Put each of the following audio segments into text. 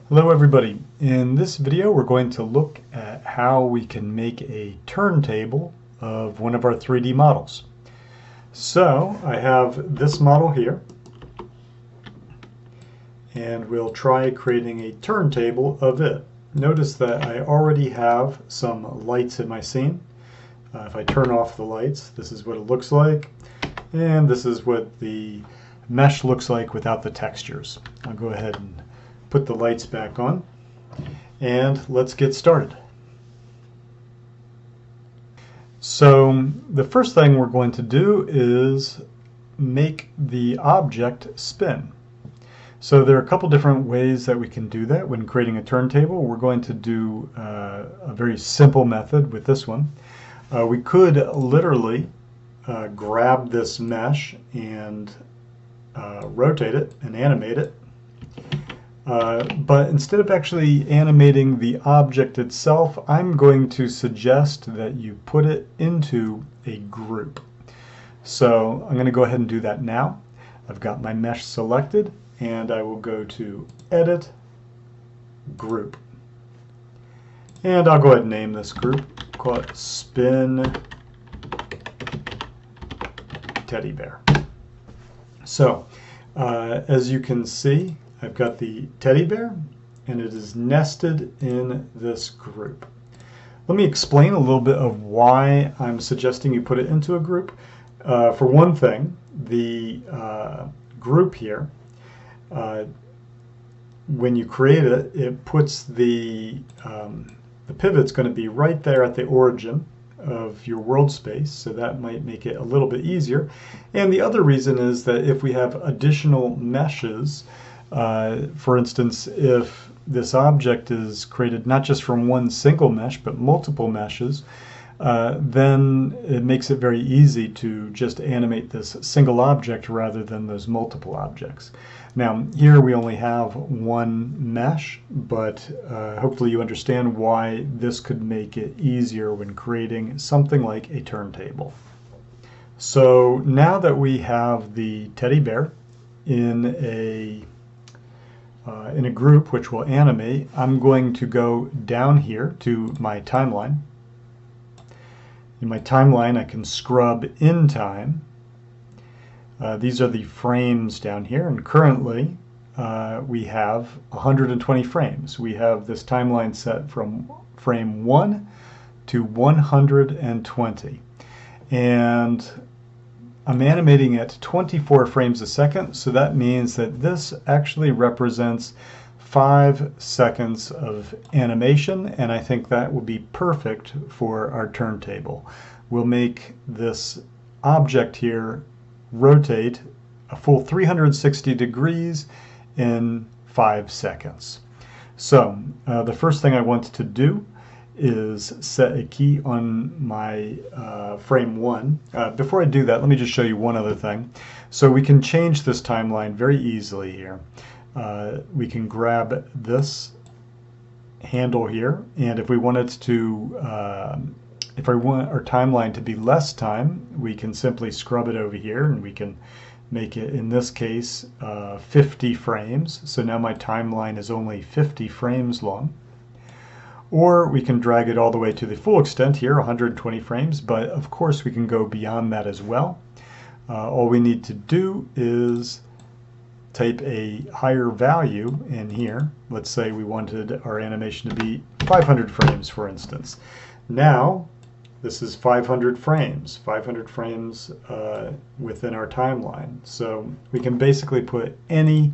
Hello everybody. In this video we're going to look at how we can make a turntable of one of our 3D models. So I have this model here and we'll try creating a turntable of it. Notice that I already have some lights in my scene. If I turn off the lights, this is what it looks like, and this is what the mesh looks like without the textures. I'll go ahead and put the lights back on and let's get started. So the first thing we're going to do is make the object spin. So there are a couple different ways that we can do that when creating a turntable. We're going to do a very simple method with this one. We could literally grab this mesh and rotate it and animate it. But instead of actually animating the object itself, I'm going to suggest that you put it into a group. So I'm going to go ahead and do that now. I've got my mesh selected and I will go to Edit, Group. And I'll go ahead and name this group, call it Spin Teddy Bear. So as you can see, I've got the teddy bear and it is nested in this group. Let me explain a little bit of why I'm suggesting you put it into a group. For one thing, the group here, when you create it, it puts the pivot's going to be right there at the origin of your world space, so that might make it a little bit easier. And the other reason is that if we have additional meshes, for instance, if this object is created not just from one single mesh but multiple meshes, then it makes it very easy to just animate this single object rather than those multiple objects. Now here we only have one mesh, but hopefully you understand why this could make it easier when creating something like a turntable. So now that we have the teddy bear in a group which will animate, I'm going to go down here to my timeline. In my timeline I can scrub in time. These are the frames down here, and currently we have 120 frames. We have this timeline set from frame 1 to 120. And I'm animating at 24 frames a second, so that means that this actually represents 5 seconds of animation, and I think that will be perfect for our turntable. We'll make this object here rotate a full 360 degrees in 5 seconds. So the first thing I want to do is set a key on my frame 1. Before I do that, let me just show you one other thing. So we can change this timeline very easily here. We can grab this handle here, and if we want it to, if I want our timeline to be less time, we can simply scrub it over here, and we can make it, in this case, 50 frames. So now my timeline is only 50 frames long. Or we can drag it all the way to the full extent here, 120 frames, but of course we can go beyond that as well. All we need to do is type a higher value in here. Let's say we wanted our animation to be 500 frames, for instance. Now this is 500 frames within our timeline. So we can basically put any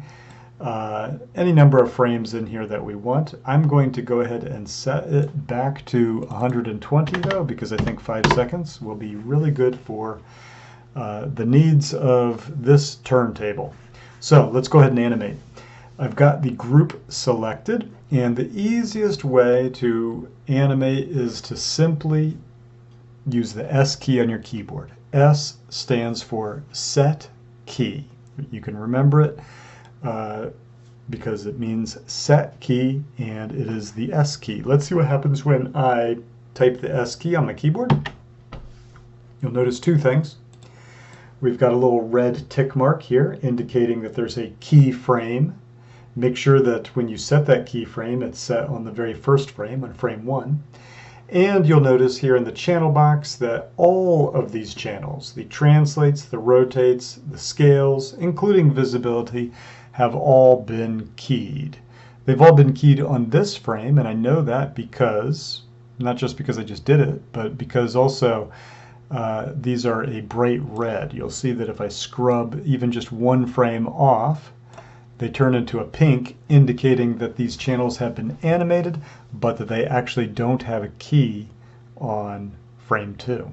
number of frames in here that we want. I'm going to go ahead and set it back to 120 though, because I think 5 seconds will be really good for the needs of this turntable. So let's go ahead and animate. I've got the group selected, and the easiest way to animate is to simply use the S key on your keyboard. S stands for set key. You can remember it because it means set key, and it is the S key. Let's see what happens when I type the S key on my keyboard. You'll notice two things. We've got a little red tick mark here indicating that there's a keyframe Make sure that when you set that keyframe, it's set on the very first frame, on frame 1. And you'll notice here in the channel box that all of these channels, the translates, the rotates, the scales, including visibility, have all been keyed. They've all been keyed on this frame, and I know that because, not just because I just did it, but because also these are a bright red. You'll see that if I scrub even just one frame off, they turn into a pink, indicating that these channels have been animated, but that they actually don't have a key on frame 2.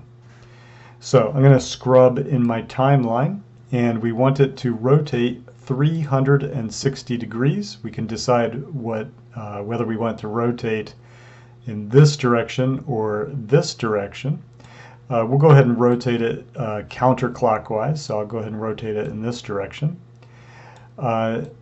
So I'm going to scrub in my timeline, and we want it to rotate 360 degrees. We can decide whether we want to rotate in this direction or this direction. We'll go ahead and rotate it counterclockwise, so I'll go ahead and rotate it in this direction.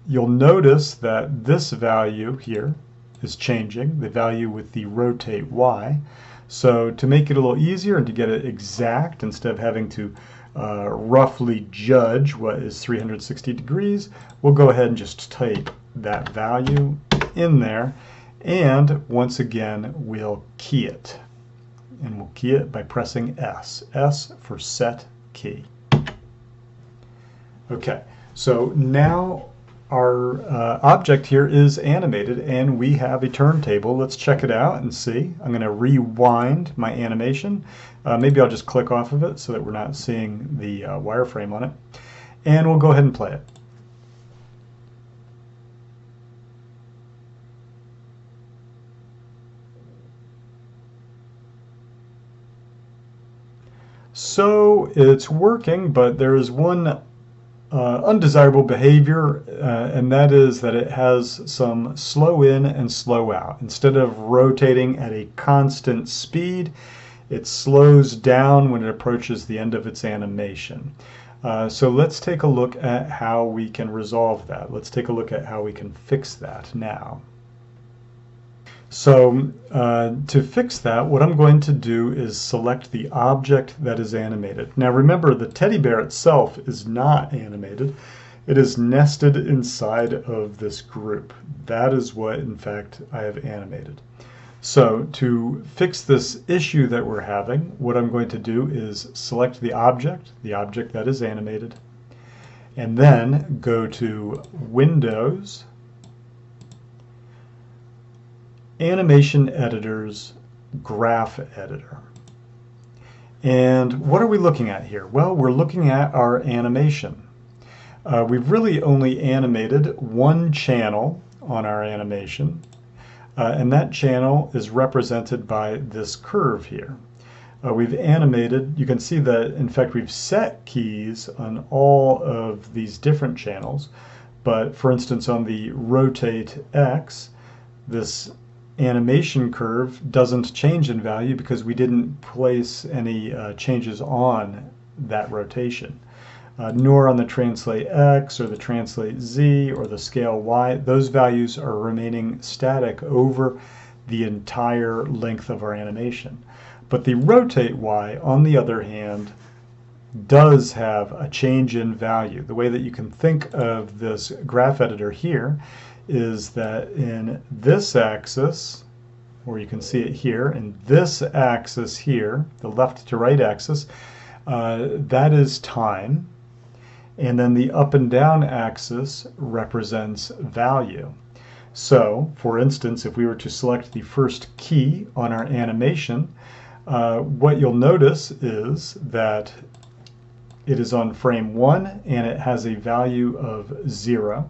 You'll notice that this value here is changing, the value with the rotate Y. So to make it a little easier and to get it exact, instead of having to roughly judge what is 360 degrees, we'll go ahead and just type that value in there, and once again we'll key it. And we'll key it by pressing S. S for set key. Okay. So now our object here is animated, and we have a turntable. Let's check it out and see. I'm going to rewind my animation. Maybe I'll just click off of it so that we're not seeing the wireframe on it. And we'll go ahead and play it. So it's working, but there is one undesirable behavior, and that is that it has some slow in and slow out. Instead of rotating at a constant speed, it slows down when it approaches the end of its animation. So let's take a look at how we can resolve that. Let's take a look at how we can fix that now. So to fix that, what I'm going to do is select the object that is animated. Now remember, the teddy bear itself is not animated. It is nested inside of this group. That is what, in fact, I have animated. So to fix this issue that we're having, what I'm going to do is select the object that is animated, and then go to Windows, Animation Editors, Graph Editor. And what are we looking at here? Well, we're looking at our animation. We've really only animated one channel on our animation, and that channel is represented by this curve here. We've animated, you can see that in fact we've set keys on all of these different channels, but for instance on the rotate X, this animation curve doesn't change in value because we didn't place any changes on that rotation. Nor on the translate X or the translate Z or the scale Y. Those values are remaining static over the entire length of our animation. But the rotate Y, on the other hand, does have a change in value. The way that you can think of this graph editor here is that in this axis, or you can see it here, in this axis here, the left to right axis, that is time, and then the up and down axis represents value. So, for instance, if we were to select the first key on our animation, what you'll notice is that it is on frame 1 and it has a value of 0.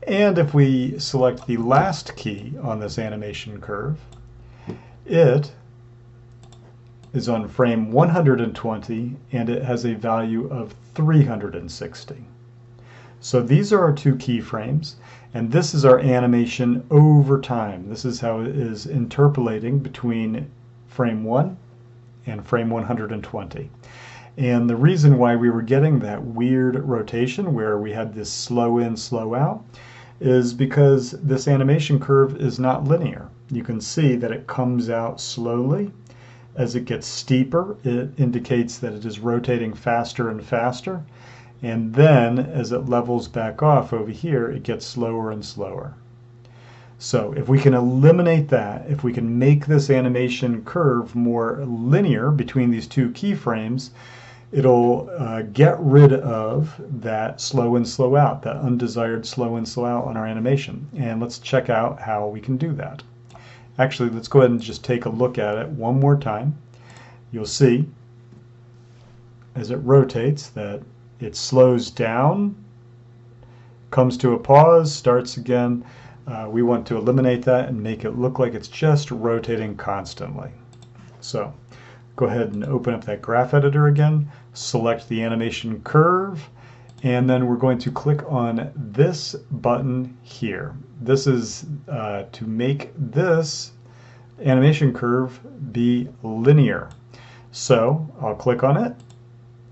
And if we select the last key on this animation curve, it is on frame 120 and it has a value of 360. So these are our two keyframes, and this is our animation over time. This is how it is interpolating between frame 1 and frame 120. And the reason why we were getting that weird rotation where we had this slow in, slow out, is because this animation curve is not linear. You can see that it comes out slowly. As it gets steeper, it indicates that it is rotating faster and faster. And then as it levels back off over here, it gets slower and slower. So if we can eliminate that, if we can make this animation curve more linear between these two keyframes, it'll get rid of that slow in, slow out, that undesired slow in, slow out on our animation. And let's check out how we can do that. Actually, let's go ahead and just take a look at it one more time. You'll see as it rotates that it slows down, comes to a pause, starts again. We want to eliminate that and make it look like it's just rotating constantly. So go ahead and open up that graph editor again, select the animation curve, and then we're going to click on this button here. This is to make this animation curve be linear. So I'll click on it,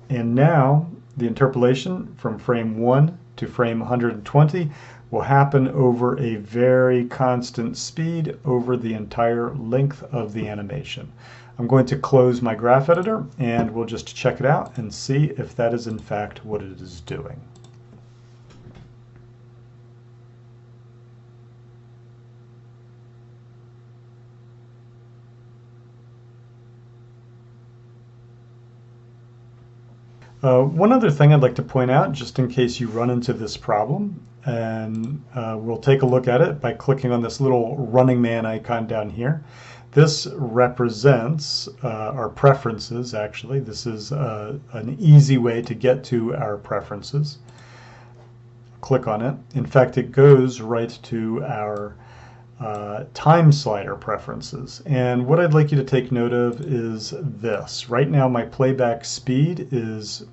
and now the interpolation from frame 1 to frame 120 will happen over a very constant speed over the entire length of the animation. I'm going to close my graph editor and we'll just check it out and see if that is in fact what it is doing. One other thing I'd like to point out, just in case you run into this problem, and we'll take a look at it by clicking on this little running man icon down here. This represents our preferences, actually. This is an easy way to get to our preferences. Click on it. In fact, it goes right to our time slider preferences. And what I'd like you to take note of is this. Right now my playback speed is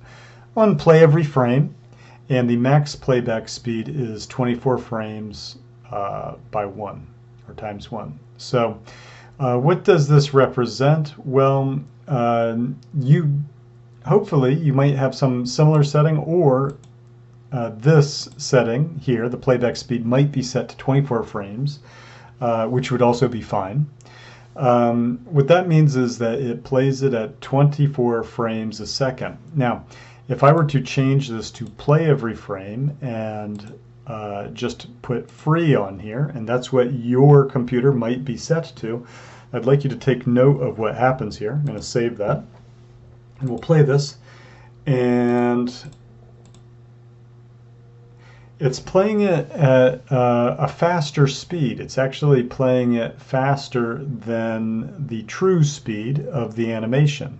on play every frame, and the max playback speed is 24 frames by 1, or times 1. So what does this represent? Well, hopefully you might have some similar setting, or this setting here, the playback speed, might be set to 24 frames. Which would also be fine. What that means is that it plays it at 24 frames a second. Now, if I were to change this to play every frame and just put free on here, and that's what your computer might be set to, I'd like you to take note of what happens here. I'm going to save that, and we'll play this, and it's playing it at a faster speed. It's actually playing it faster than the true speed of the animation.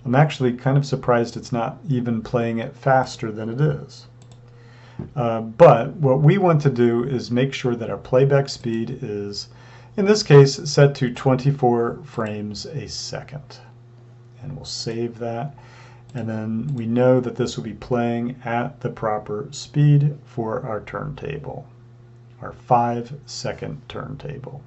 I'm actually kind of surprised it's not even playing it faster than it is. But what we want to do is make sure that our playback speed is, in this case, set to 24 frames a second. And we'll save that. And then we know that this will be playing at the proper speed for our turntable, our 5-second turntable.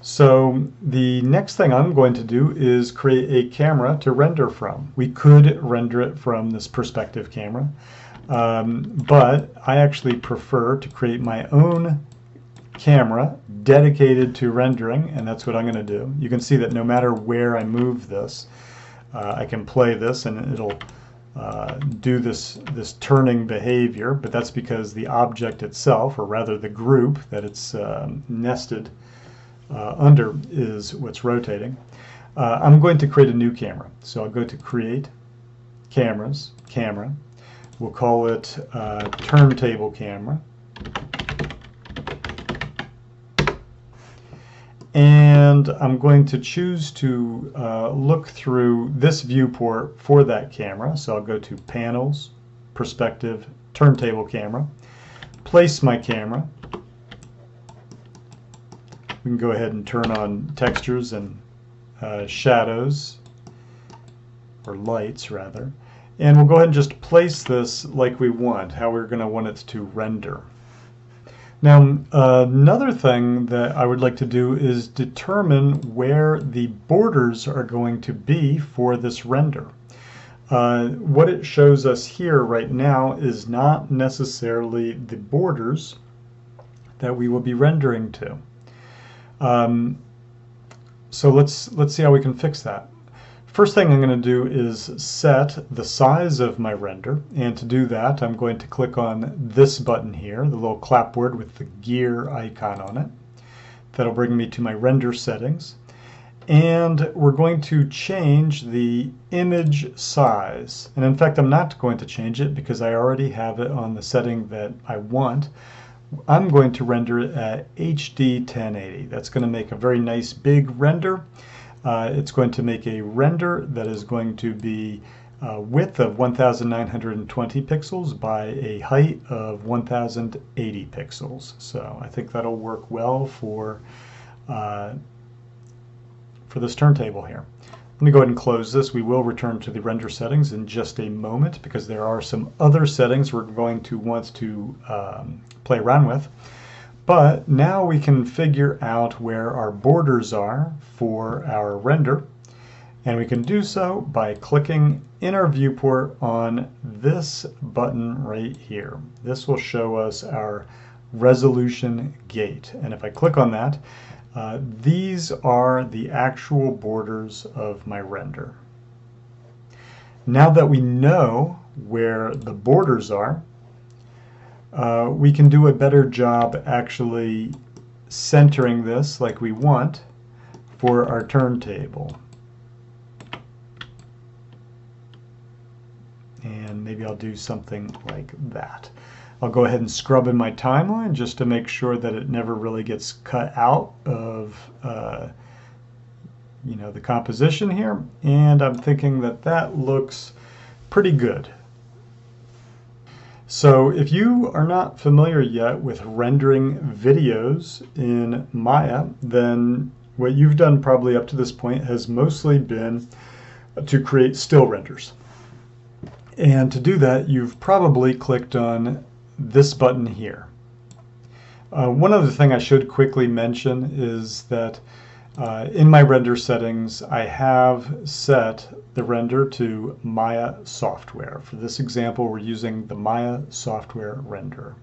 So the next thing I'm going to do is create a camera to render from. We could render it from this perspective camera, but I actually prefer to create my own camera dedicated to rendering, and that's what I'm going to do. You can see that no matter where I move this, I can play this and it'll do this turning behavior, but that's because the object itself, or rather the group that it's nested under, is what's rotating. I'm going to create a new camera. So I'll go to Create, Cameras, Camera. We'll call it Turntable Camera. And I'm going to choose to look through this viewport for that camera. So I'll go to Panels, Perspective, Turntable Camera, place my camera. We can go ahead and turn on textures and shadows, or lights rather. And we'll go ahead and just place this like we want, how we're going to want it to render. Now, another thing that I would like to do is determine where the borders are going to be for this render. What it shows us here right now is not necessarily the borders that we will be rendering to. So let's see how we can fix that. first thing I'm going to do is set the size of my render, and to do that I'm going to click on this button here, the little clapboard with the gear icon on it. That'll bring me to my render settings, and we're going to change the image size. And in fact, I'm not going to change it because I already have it on the setting that I want. I'm going to render it at HD 1080. That's going to make a very nice big render. It's going to make a render that is going to be width of 1920 pixels by a height of 1080 pixels. So I think that'll work well for this turntable here. Let me go ahead and close this. We will return to the render settings in just a moment because there are some other settings we're going to want to play around with. But now we can figure out where our borders are for our render, and we can do so by clicking in our viewport on this button right here. This will show us our resolution gate, and if I click on that, these are the actual borders of my render. Now that we know where the borders are, we can do a better job actually centering this like we want for our turntable. And maybe I'll do something like that. I'll go ahead and scrub in my timeline just to make sure that it never really gets cut out of the composition here. And I'm thinking that that looks pretty good. So if you are not familiar yet with rendering videos in Maya, then what you've done probably up to this point has mostly been to create still renders. And to do that, you've probably clicked on this button here. One other thing I should quickly mention is that in my render settings, I have set the render to Maya software. For this example, we're using the Maya software renderer.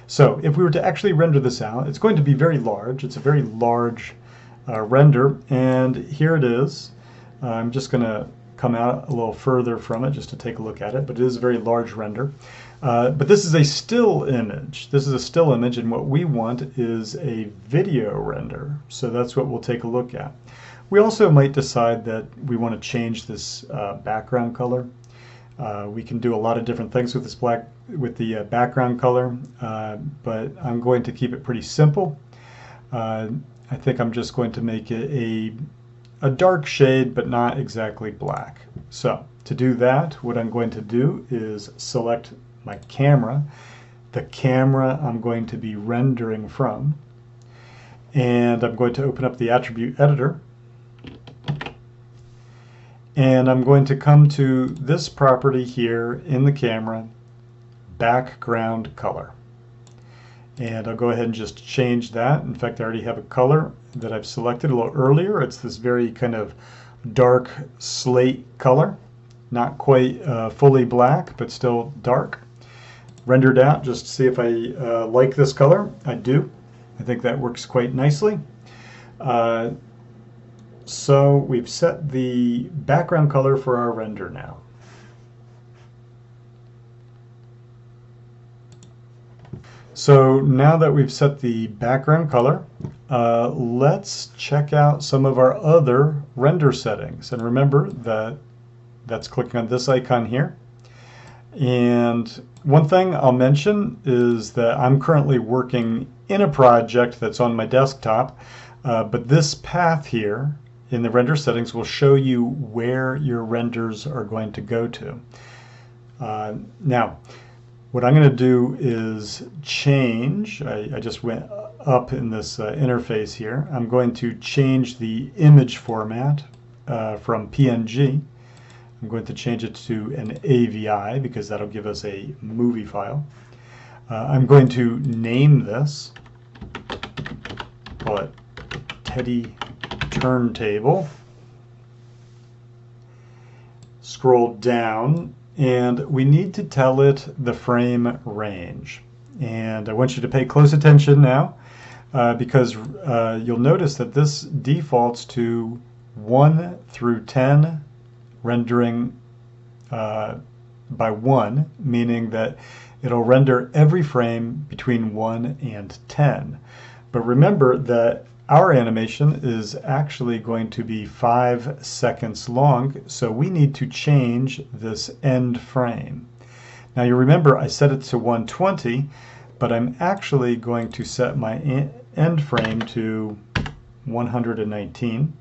So if we were to actually render this out, it's going to be very large. It's a very large render, and here it is. I'm just going to come out a little further from it just to take a look at it, but it is a very large render. But this is a still image. This is a still image, and what we want is a video render. So that's what we'll take a look at. We also might decide that we want to change this background color. We can do a lot of different things with this the background color, but I'm going to keep it pretty simple. I think I'm just going to make it a dark shade, but not exactly black. So to do that, what I'm going to do is select my camera, the camera I'm going to be rendering from, and I'm going to open up the attribute editor, and I'm going to come to this property here in the camera, background color. And I'll go ahead and just change that. In fact, I already have a color that I've selected a little earlier. It's this very kind of dark slate color. Not quite fully black, but still dark. Rendered out just to see if I like this color. I do. I think that works quite nicely. So we've set the background color for our render now. So now that we've set the background color, let's check out some of our other render settings. And remember that that's clicking on this icon here. And one thing I'll mention is that I'm currently working in a project that's on my desktop, but this path here in the render settings will show you where your renders are going to go to. Now, what I'm going to do is change, I just went up in this interface here, I'm going to change the image format from PNG. I'm going to change it to an AVI because that'll give us a movie file. I'm going to name this, call it Teddy Turntable. Scroll down, and we need to tell it the frame range. And I want you to pay close attention now because you'll notice that this defaults to 1 through 10 rendering by 1, meaning that it'll render every frame between 1 and 10. But remember that our animation is actually going to be 5 seconds long, so we need to change this end frame. Now you remember I set it to 120, but I'm actually going to set my end frame to 119.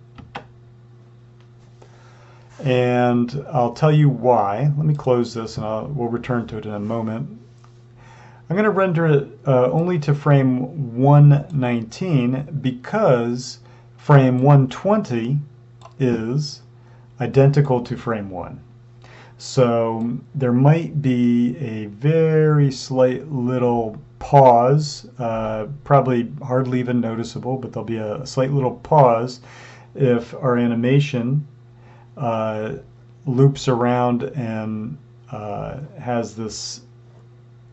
And I'll tell you why. Let me close this and we'll return to it in a moment. I'm going to render it only to frame 119 because frame 120 is identical to frame 1. So there might be a very slight little pause, probably hardly even noticeable, but there'll be a slight little pause if our animation loops around and has this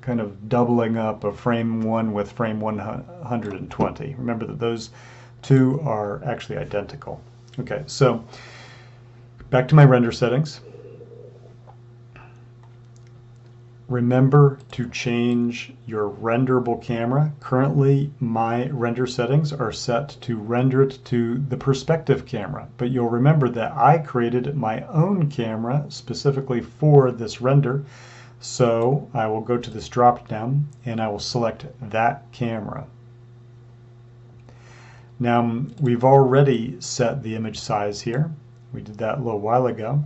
kind of doubling up of frame 1 with frame 120. Remember that those two are actually identical. Okay, so back to my render settings. Remember to change your renderable camera. Currently, my render settings are set to render it to the perspective camera, but you'll remember that I created my own camera specifically for this render. So I will go to this drop down and I will select that camera. Now we've already set the image size here. We did that a little while ago.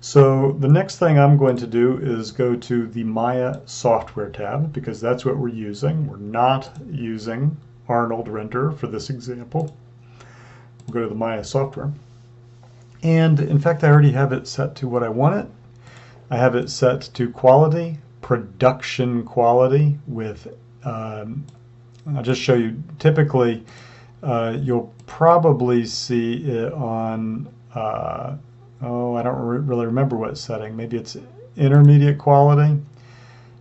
So the next thing I'm going to do is go to the Maya software tab, because that's what we're using. We're not using Arnold Render for this example. We'll go to the Maya software. And in fact, I already have it set to what I want it. I have it set to quality, production quality with, I'll just show you, typically you'll probably see it on, I don't really remember what setting. Maybe it's intermediate quality.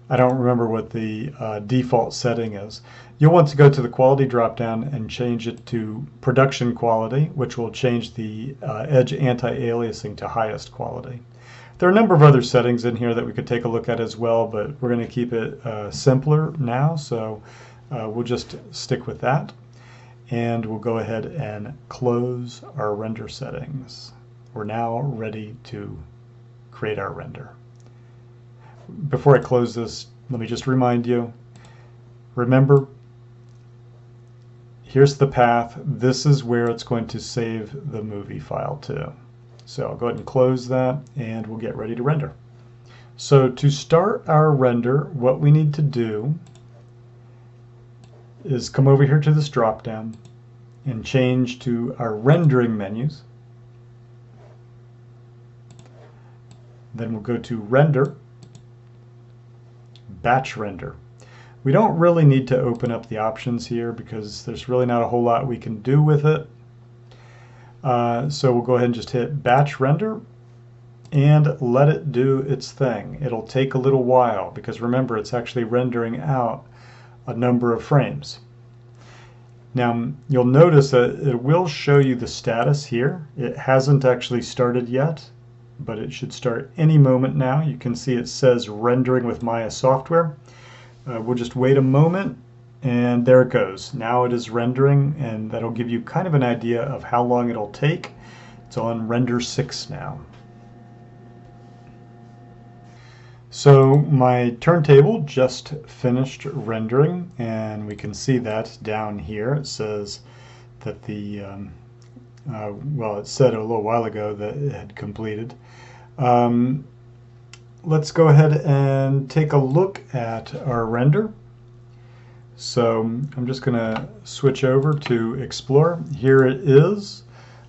I don't remember what the default setting is. You'll want to go to the quality dropdown and change it to production quality, which will change the edge anti-aliasing to highest quality. There are a number of other settings in here that we could take a look at as well, but we're going to keep it simpler now, so we'll just stick with that. And we'll go ahead and close our render settings. We're now ready to create our render. Before I close this, let me just remind you, remember, here's the path. This is where it's going to save the movie file to. So I'll go ahead and close that and we'll get ready to render. So to start our render, what we need to do is come over here to this drop down and change to our rendering menus. Then we'll go to render, batch render. We don't really need to open up the options here because there's really not a whole lot we can do with it. So we'll go ahead and just hit batch render and let it do its thing. It'll take a little while because remember, it's actually rendering out a number of frames. Now you'll notice that it will show you the status here. It hasn't actually started yet, but it should start any moment now. You can see it says rendering with Maya software. We'll just wait a moment and there it goes. Now it is rendering, and that'll give you kind of an idea of how long it'll take. It's on render 6 now. So my turntable just finished rendering, and we can see that down here. It says that the, well, it said a little while ago that it had completed. Let's go ahead and take a look at our render. So I'm just going to switch over to Explore. Here it is.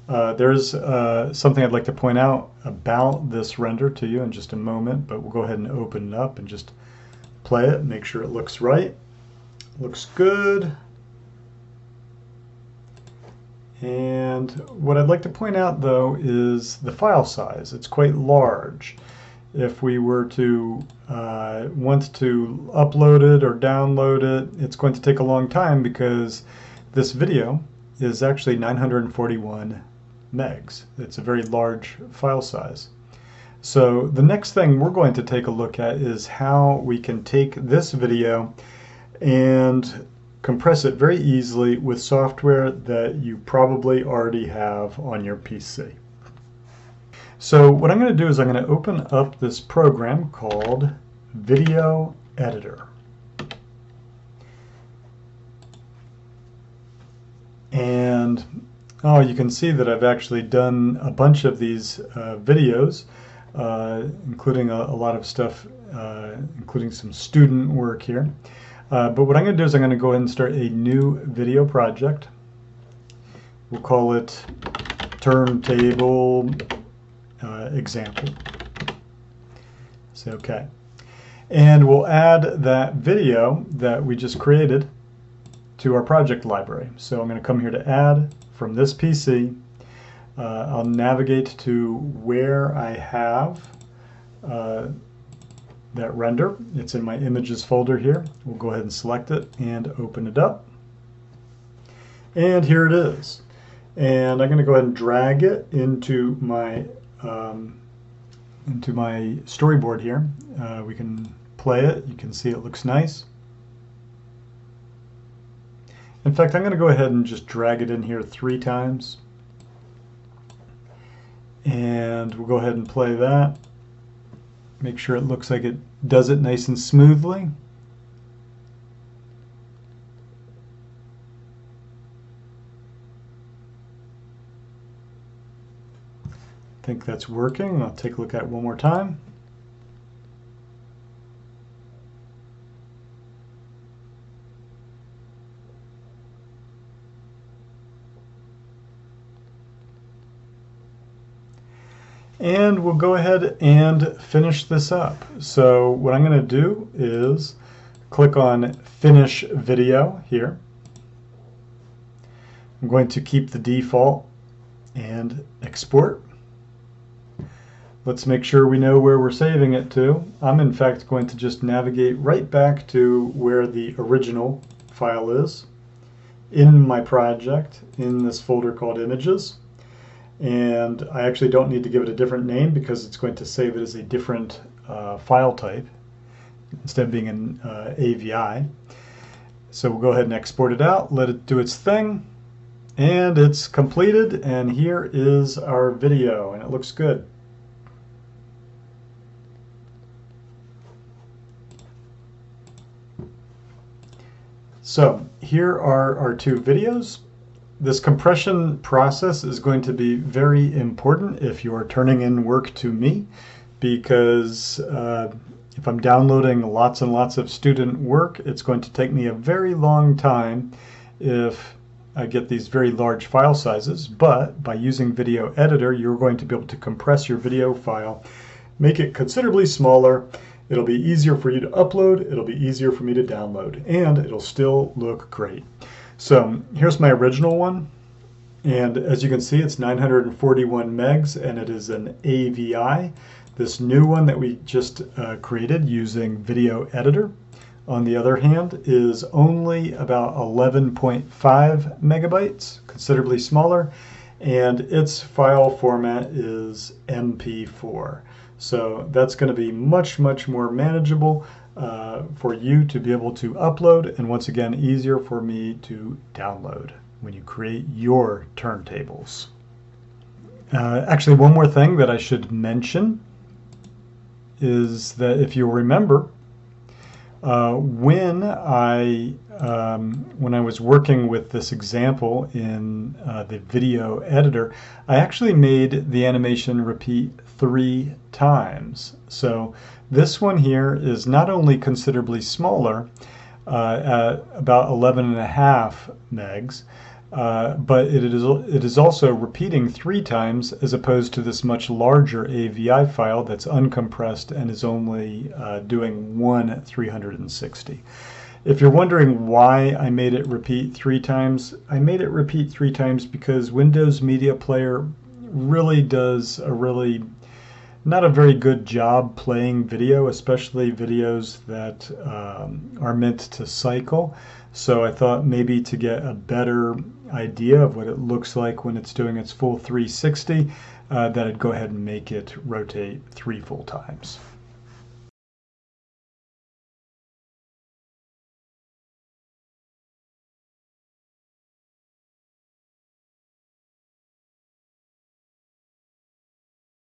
There's something I'd like to point out about this render to you in just a moment, but we'll go ahead and open it up and just play it, make sure it looks right. Looks good. And what I'd like to point out though is the file size. It's quite large. If we were to want to upload it or download it, it's going to take a long time because this video is actually 941 megs. It's a very large file size. So the next thing we're going to take a look at is how we can take this video and compress it very easily with software that you probably already have on your PC. So what I'm going to do is I'm going to open up this program called Video Editor. And you can see that I've actually done a bunch of these videos, including a lot of stuff, including some student work here. But what I'm going to do is I'm going to go ahead and start a new video project. We'll call it Turntable Example. Say OK. And we'll add that video that we just created to our project library. So I'm going to come here to Add from this PC. I'll navigate to where I have that render. It's in my images folder here. We'll go ahead and select it and open it up. And here it is. And I'm going to go ahead and drag it into my storyboard here. We can play it. You can see it looks nice. In fact, I'm going to go ahead and just drag it in here 3 times. And we'll go ahead and play that. Make sure it looks like it does it nice and smoothly. I think that's working. I'll take a look at it one more time. And we'll go ahead and finish this up. So what I'm going to do is click on Finish Video here. I'm going to keep the default and export. Let's make sure we know where we're saving it to. I'm in fact going to just navigate right back to where the original file is in my project in this folder called Images. And I actually don't need to give it a different name because it's going to save it as a different file type instead of being an AVI. So we'll go ahead and export it out, let it do its thing, and it's completed, and here is our video, and it looks good. So here are our 2 videos. This compression process is going to be very important if you're turning in work to me, because if I'm downloading lots and lots of student work, it's going to take me a very long time if I get these very large file sizes. But by using Video Editor, you're going to be able to compress your video file, make it considerably smaller. It'll be easier for you to upload, it'll be easier for me to download, and it'll still look great. So here's my original one, and as you can see it's 941 megs and it is an AVI. This new one that we just created using Video Editor, on the other hand, is only about 11.5 megabytes, considerably smaller, and its file format is MP4. So that's going to be much more manageable for you to be able to upload, and once again easier for me to download when you create your turntables. Actually, one more thing that I should mention is that if you'll remember, when I was working with this example in the video editor, I actually made the animation repeat 3 times. So this one here is not only considerably smaller at about 11.5 megs, but it is also repeating 3 times as opposed to this much larger AVI file that's uncompressed and is only doing 1 360. If you're wondering why I made it repeat 3 times, I made it repeat 3 times because Windows Media Player really does a really not a very good job playing video, especially videos that are meant to cycle. So I thought maybe to get a better idea of what it looks like when it's doing its full 360, that I'd go ahead and make it rotate 3 full times.